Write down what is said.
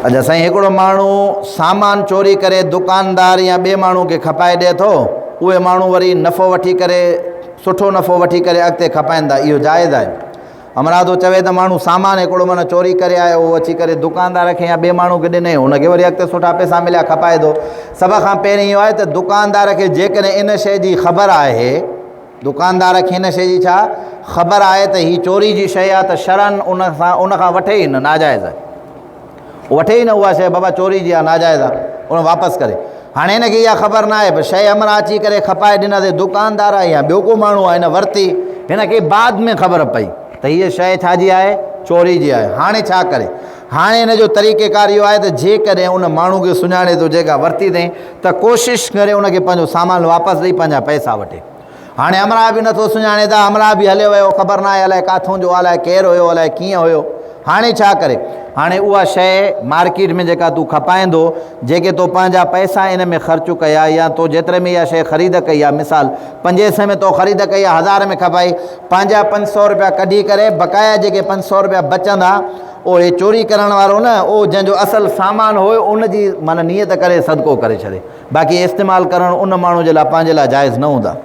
अच्छा साईं, हिकिड़ो माण्हू सामान चोरी करे दुकानदार या ॿिए माण्हू खे खपाए ॾिए थो, उहे माण्हू वरी नफ़ो वठी करे, सुठो नफ़ो वठी करे अॻिते खपाइनि था, इहो जाइज़ आहे? अमरादो चवे त माण्हू सामान हिकिड़ो माना चोरी करे आयो, उहो अची करे दुकानदार खे या ॿिए माण्हू खे ॾिने, हुनखे वरी अॻिते सुठा पैसा मिलिया, खपाए थो। सभ खां पहिरीं इहो आहे त दुकानदार खे जेकॾहिं इन शइ जी ख़बर आहे, दुकानदार खे हिन शइ जी छा ख़बर आहे त हीअ चोरी जी शइ आहे, त शरन उन खां वठे ई न, नाजाइज़ आहे, वठे ई न उहा शइ, बाबा चोरी जी आहे, नाजाइज़ आहे, उन वापसि करे। हाणे हिनखे इहा ख़बर न आहे, पर शइ अमरा अची करे खपाए ॾिनसि, दुकानदार आहे या ॿियो को माण्हू आहे, हिन वरिती, हिनखे बाद में ख़बर पई त हीअ शइ छाजी आहे, चोरी जी आहे। हाणे छा करे? हाणे हिन जो तरीक़ेकार इहो आहे त जेकॾहिं उन माण्हू खे सुञाणे थो जेका वरिती अथई, त कोशिशि करे उनखे पंहिंजो सामान वापसि ॾेई पंहिंजा पैसा वठे। हाणे अमरा बि नथो सुञाणे, त अमरा बि हलियो वियो, ख़बर न आहे अलाए किथां जो, अलाए केरु हुयो, अलाए कीअं हुयो। हाणे छा करे? हाणे उहा शइ मार्केट में जेका तूं खपाईंदो, जेके तो पंहिंजा पैसा इन में ख़र्चु कया, या तो जेतिरे में इहा शइ ख़रीद कई आहे, मिसाल 500 में तो ख़रीद कई आहे, 1000 में खपाई, पंहिंजा 500 रुपया कढी करे बक़ाया जेके 500 रुपया बचंदा, उहे चोरी करण वारो न, उहो जंहिंजो असुलु सामान हुयो उन जी माना नियत करे सदको करे छॾे, बाक़ी इस्तेमालु करणु उन माण्हू जे लाइ पंहिंजे लाइ जाइज़ न हूंदा।